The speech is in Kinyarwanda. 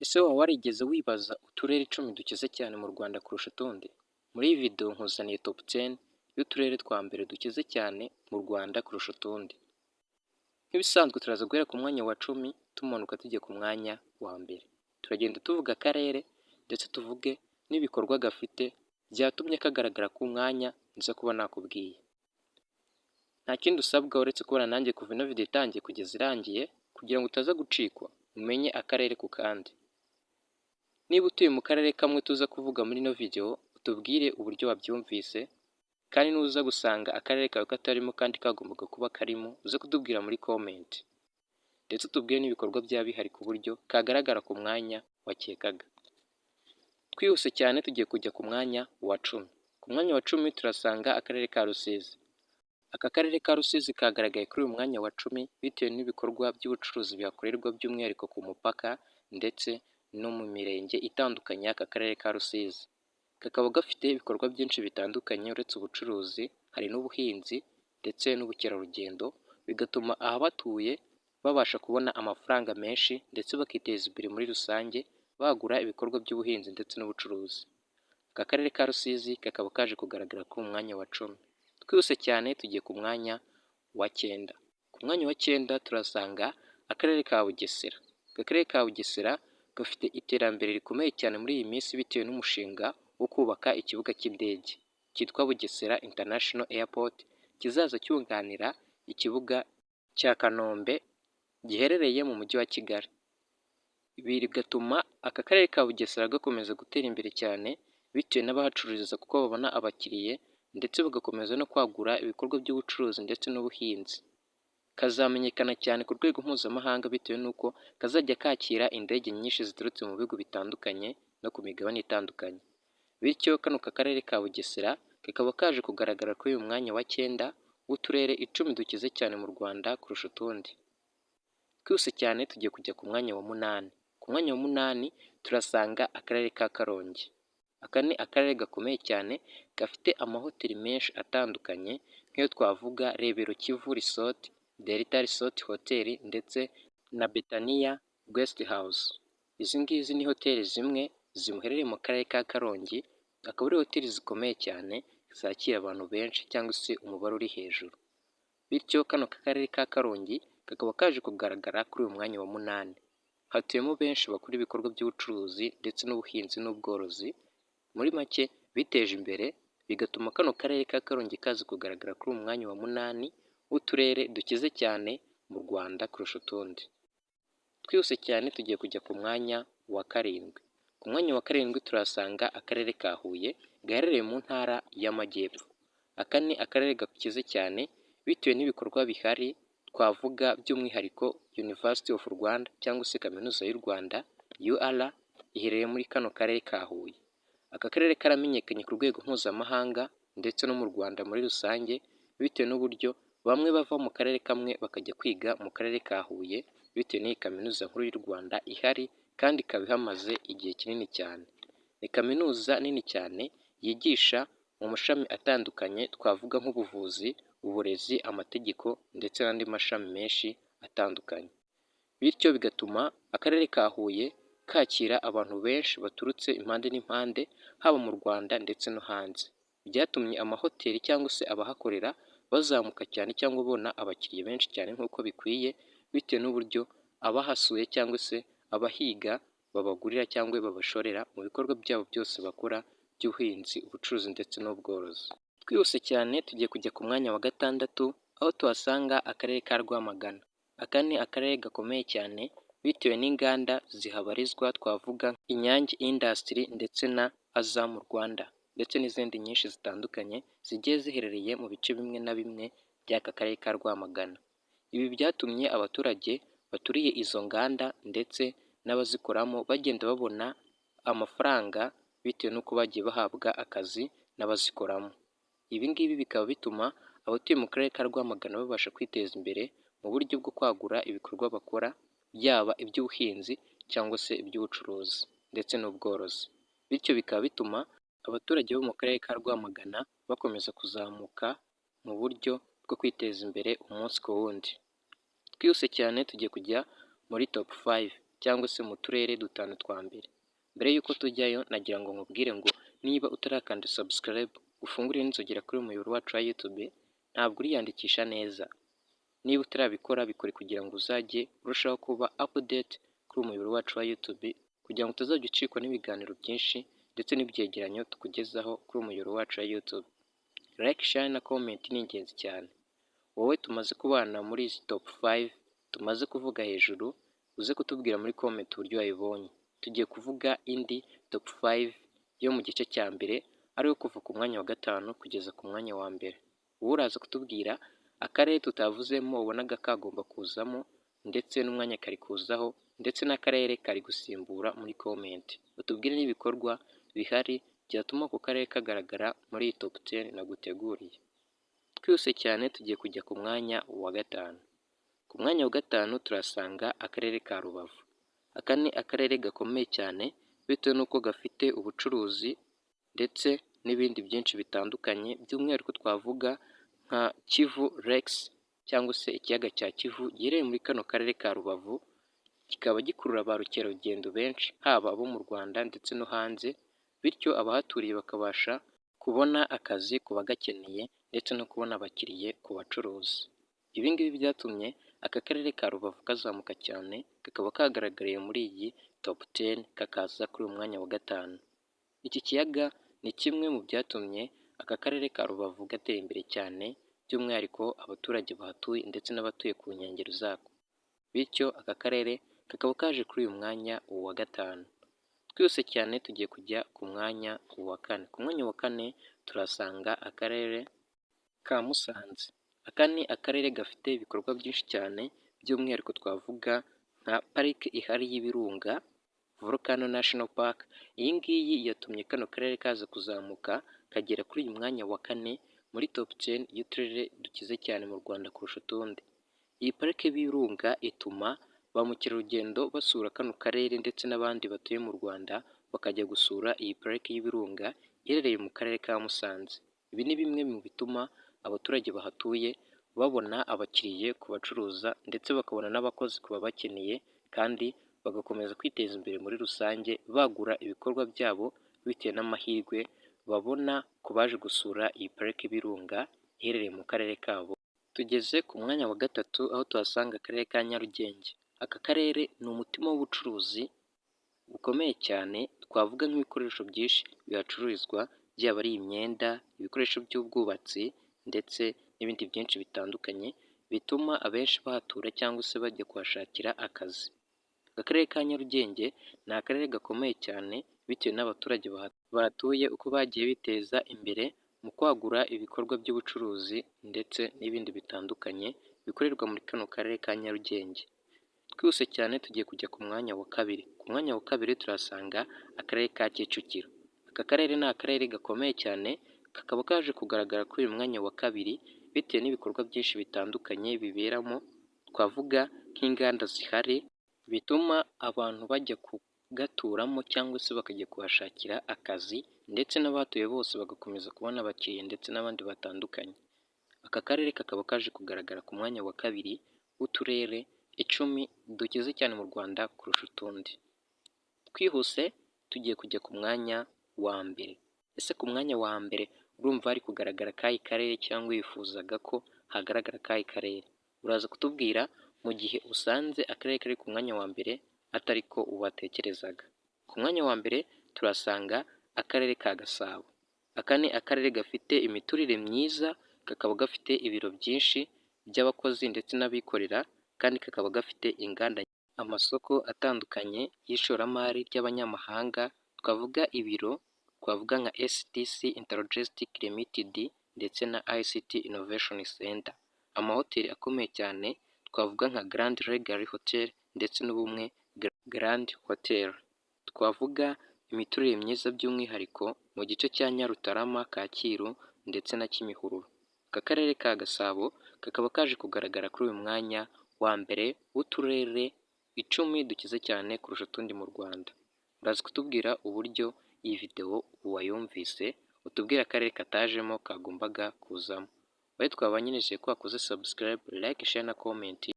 Ese waba warigeze wibaza uturere 10 dukize cyane mu Rwanda kurusha utundi? Muri iyi video nkuzaniye top 10 y'uturere twa mbere dukize cyane mu Rwanda kurusha utundi. Nk'ibisanzwe turaza guhera ku mwanya wa 10 tumanuka tujya ku mwanya wa mbere. Turagenda tuvuga akarere ndetse tuvuge n'ibikorwa gafite byatumye kagaragara ku mwanya nza kuba nakubwiye. Nta kindi usabwa uretse kubona nanjye kuva ino video itangiye kugeza irangiye kugira ngo utaza gucikwa umenye akarere ku kandi. Niba utuye mu karere kamwe tuza kuvuga muri ino video utubwire uburyo wabyumvise, kandi nuza gusanga akarere kawe katarimo kandi kagombaga kuba karimo uze kutubwira muri comment, ndetse utubwire n'ibikorwa byaba bihari ku buryo kagaragara ku mwanya wakekaga. Twihuse cyane tugiye kujya ku mwanya wa 10. Ku mwanya wa 10 turasanga akarere ka Rusizi. Aka karere ka Rusizi kagaragaye kuri uyu mwanya wa 10 bitewe n'ibikorwa by'ubucuruzi bihakorerwa by'umwihariko ku mupaka ndetse no mu mirenge itandukanye y'aka karere ka Rusizi. Kakaba gafite ibikorwa byinshi bitandukanye uretse ubucuruzi, hari n'ubuhinzi ndetse n'ubukerarugendo, bigatuma abahatuye babasha kubona amafaranga menshi ndetse bakiteza imbere muri rusange bagura ibikorwa by'ubuhinzi ndetse n'ubucuruzi. Aka karere ka Rusizi kakaba kaje kugaragara kuri uyu mwanya wa 10. Twihuse cyane tugiye ku mwanya wa 9. Ku mwanya wa 9 turasanga akarere ka Bugesera. Aka karere ka Bugesera gafite iterambere rikomeye cyane muri iyi minsi bitewe n'umushinga wo kubaka ikibuga cy'indege cyitwa Bugesera International Airport, kizaza cyunganira ikibuga cya Kanombe giherereye mu mujyi wa Kigali. Ibi bigatuma aka karere ka Bugesera gakomeza gutera imbere cyane bitewe n'abahacururiza kuko babona abakiriye ndetse bagakomeza no kwagura ibikorwa by'ubucuruzi ndetse n'ubuhinzi. Kazamenyekana cyane ku rwego mpuzamahanga bitewe n'uko kazajya kakira indege nyinshi ziturutse mu bihugu bitandukanye no ku migabane itandukanye. Bityo kano karere ka Bugesera kakaba kaje kugaragara kuri uyu mwanya wa 9 w'uturere 10 dukize cyane mu Rwanda kurusha utundi. Twihuse cyane tugiye kujya ku mwanya wa 8. Ku mwanya wa 8 turasanga akarere ka Karongi. Aka ni akarere gakomeye cyane gafite amahoteli menshi atandukanye nk'iyo twavuga Rebero Kivu Resort, Delta Resort Hotel ndetse na Betania Guest House. Izi ngizi ni hoteli zimwe zimuherereye mu karere ka Karongi, akaba ari hoteli zikomeye cyane zakira abantu benshi cyangwa se umubare uri hejuru. Bityo kano karere ka Karongi kakaba kaje kugaragara kuri uyu mwanya wa 8. Hatuyemo benshi bakora ibikorwa by'ubucuruzi ndetse n'ubuhinzi n'ubworozi. Muri make biteje imbere bigatuma kano karere ka Karongi kaza kugaragara kuri uyu mwanya wa 8 w'uturere dukize cyane mu Rwanda kurusha utundi. Twihuse cyane tugiye kujya ku mwanya wa 7. Ku mwanya wa 7 turasanga akarere ka Huye gaherereye mu ntara y'Amajyepfo. Aka ni akarere gakize cyane bitewe n'ibikorwa bihari, twavuga by'umwihariko University of Rwanda cyangwa se Kaminuza y'u Rwanda UR iherereye muri kano karere ka Huye. Aka karere karamenyekanye ku rwego mpuzamahanga ndetse no mu Rwanda muri rusange bitewe n'uburyo bamwe bava mu karere kamwe bakajya kwiga mu karere ka Huye bitewe n'iyi kaminuza nkuru y'u Rwanda ihari kandi ikaba ihamaze igihe kinini cyane. Ni kaminuza nini cyane yigisha mu mashami atandukanye twavuga nk'ubuvuzi, uburezi, amategeko ndetse n'andi mashami menshi atandukanye. Bityo bigatuma akarere ka Huye kakira abantu benshi baturutse impande n'impande haba mu Rwanda ndetse no hanze. Byatumye amahoteli cyangwa se abahakorera bazamuka cyane cyangwa ubona abakiriya benshi cyane nk'uko bikwiye bitewe n'uburyo abahasuye cyangwa se abahiga babagurira cyangwa babashorera mu bikorwa byabo byose bakora by'ubuhinzi, ubucuruzi ndetse n'ubworozi. Twihuse cyane tugiye kujya ku mwanya wa 6 aho tuhasanga akarere ka Rwamagana. Aka ni akarere gakomeye cyane bitewe n'inganda zihabarizwa twavuga Inyange Industry ndetse na Azam Rwanda ndetse n'izindi nyinshi zitandukanye zigiye ziherereye mu bice bimwe na bimwe by'aka karere ka Rwamagana. Ibi byatumye abaturage baturiye izo nganda ndetse n'abazikoramo bagenda babona amafaranga bitewe n'uko bagiye bahabwa akazi n'abazikoramo. Ibi ngibi bikaba bituma abatuye mu karere ka Rwamagana babasha kwiteza imbere mu buryo bwo kwagura ibikorwa bakora, byaba iby'ubuhinzi cyangwa se iby'ubucuruzi ndetse n'ubworozi. Bityo bikaba bituma abaturage bo mu karere ka Rwamagana bakomeza kuzamuka mu buryo bwo kwiteza imbere umunsi ku wundi. Twihuse cyane tugiye kujya muri top 5. cyangwa se mu turere dutanu twa mbere. Mbere y'uko tujyayo nagira ngo nkubwire ngo niba utarakanda subscribe ufungure n'inzogera kuri uyu muyoboro wacu wa YouTube, ntabwo uriyandikisha neza. Niba utarabikora bikore kugira ngo uzajye urushaho kuba update kuri uyu muyoboro wacu wa YouTube, kugira ngo utazajya ucikwa n'ibiganiro byinshi ndetse n'ibyegeranyo tukugezaho kuri uyu muyoboro wacu wa YouTube. Like, share na comment ni ingenzi cyane. Wowe tumaze kubana muri izi top 5 tumaze kuvuga hejuru, uze kutubwira muri comment uburyo wayibonye. Tugiye kuvuga indi top 5 yo mu gice cya mbere, ariyo kuva ku mwanya wa gatanu kugeza ku mwanya wa mbere. Wowe uraza kutubwira akarere tutavuzemo ubonaga kagomba kuzamo, ndetse n'umwanya kari kuzaho, ndetse n'akarere kari gusimbura muri comment. Utubwire n'ibikorwa bihari byatuma ako karere kagaragara muri iyi top 10 naguteguriye. Twihuse cyane tugiye kujya ku mwanya wa gatanu. Ku mwanya wa gatanu turasanga akarere ka Rubavu. Aka ni akarere gakomeye cyane bitewe n'uko gafite ubucuruzi ndetse n'ibindi byinshi bitandukanye, by'umwihariko twavuga nka Kivu Lakes cyangwa se ikiyaga cya Kivu giherereye muri kano karere ka Rubavu, kikaba gikurura ba mukerarugendo benshi haba abo mu Rwanda ndetse no hanze, bityo abahaturiye bakabasha kubona akazi ku bagakeneye ndetse no kubona abakiriye ku bacuruzi. Ibi ngibi byatumye aka karere ka Rubavu kazamuka cyane, kakaba kagaragariye muri iyi top 10 kakaza kuri uyu mwanya wa gatanu. Iki kiyaga ni kimwe mu byatumye aka karere ka Rubavu gatera imbere cyane, by'umwihariko abaturage bahatuye ndetse n'abatuye ku nkengero zako. Bityo aka karere kakaba kaje kuri uyu mwanya wa gatanu. Twihuse cyane tugiye kujya ku mwanya wa kane. Ku mwanya wa kane turasanga akarere ka Musanze. Aka ni akarere gafite ibikorwa byinshi cyane, by'umwihariko twavuga nka parike ihari y'Ibirunga, Volcano National Park. Iyi ngiyi yatumye kano karere kaza kuzamuka kagera kuri uyu mwanya wa kane muri top 10 y'uturere dukize cyane mu Rwanda kurusha utundi. Iyi parike y'Ibirunga ituma ba mukerarugendo basura kano karere ndetse n'abandi batuye mu Rwanda bakajya gusura iyi parike y'Ibirunga iherereye mu karere ka Musanze. Ibi ni bimwe mu bituma abaturage bahatuye babona abakiriye ku bacuruza ndetse bakabona n'abakozi ku babakeneye, kandi bagakomeza kwiteza imbere muri rusange bagura ibikorwa byabo bitewe n'amahirwe babona ku baje gusura iyi parike y'Ibirunga iherereye mu karere kabo. Tugeze ku mwanya wa gatatu aho tuhasanga akarere ka Nyarugenge. Aka karere ni umutima w'ubucuruzi bukomeye cyane, twavuga nk'ibikoresho byinshi bihacururizwa, byaba ari imyenda, ibikoresho by'ubwubatsi ndetse n'ibindi byinshi bitandukanye, bituma abenshi bahatura cyangwa se bajya kuhashakira akazi. Akarere ka Nyarugenge ni akarere gakomeye cyane bitewe n'abaturage bahatuye uko bagiye biteza imbere mu kwagura ibikorwa by'ubucuruzi ndetse n'ibindi bitandukanye bikorerwa muri kano karere ka Nyarugenge. Twihuse cyane tugiye kujya ku mwanya wa kabiri. Ku mwanya wa kabiri turasanga akarere ka Kicukiro. Aka karere ni akarere gakomeye cyane, kakaba kaje kugaragara kuri uyu mwanya wa kabiri bitewe n'ibikorwa byinshi bitandukanye biberamo, twavuga nk'inganda zihari bituma abantu bajya kugaturamo cyangwa se bakajya kuhashakira akazi, ndetse n'abahatuye bose bagakomeza kubona abakiriya ndetse n'abandi batandukanye. Aka karere kakaba kaje kugaragara ku mwanya wa kabiri w'uturere 10 dukize cyane mu Rwanda kurusha utundi. Twihuse tugiye kujya ku mwanya wa mbere. Ese ku mwanya wa mbere urumva hari kugaragara akahe karere cyangwa wifuzaga ko hagaragara akahe karere? Uraza kutubwira mu gihe usanze akarere kari ku mwanya wa mbere atari ko ubatekerezaga. Ku mwanya wa mbere turasanga akarere ka Gasabo. Aka ni akarere gafite imiturire myiza, kakaba gafite ibiro byinshi by'abakozi ndetse n'abikorera, kandi kakaba gafite inganda, amasoko atandukanye y'ishoramari ry'abanyamahanga, twavuga ibiro twavuga nka STC Interlogistic Limited ndetse na ICT Innovation Center. Amahoteli akomeye cyane twavuga nka Grand Legacy Hotel ndetse n'Ubumwe Grand Hotel. Twavuga imiturire myiza by'umwihariko mu gice cya Nyarutarama, Kacyiru ndetse na Kimihurura. Aka karere ka Gasabo kakaba kaje kugaragara kuri uyu mwanya wa mbere w'uturere 10 dukize cyane kurusha utundi mu Rwanda. Uraza kutubwira uburyo iyi video wayumvise, utubwire akarere katajemo kagombaga kuzamo. Wowe twabanyinije ko wakoze subscribe, like, share na comment,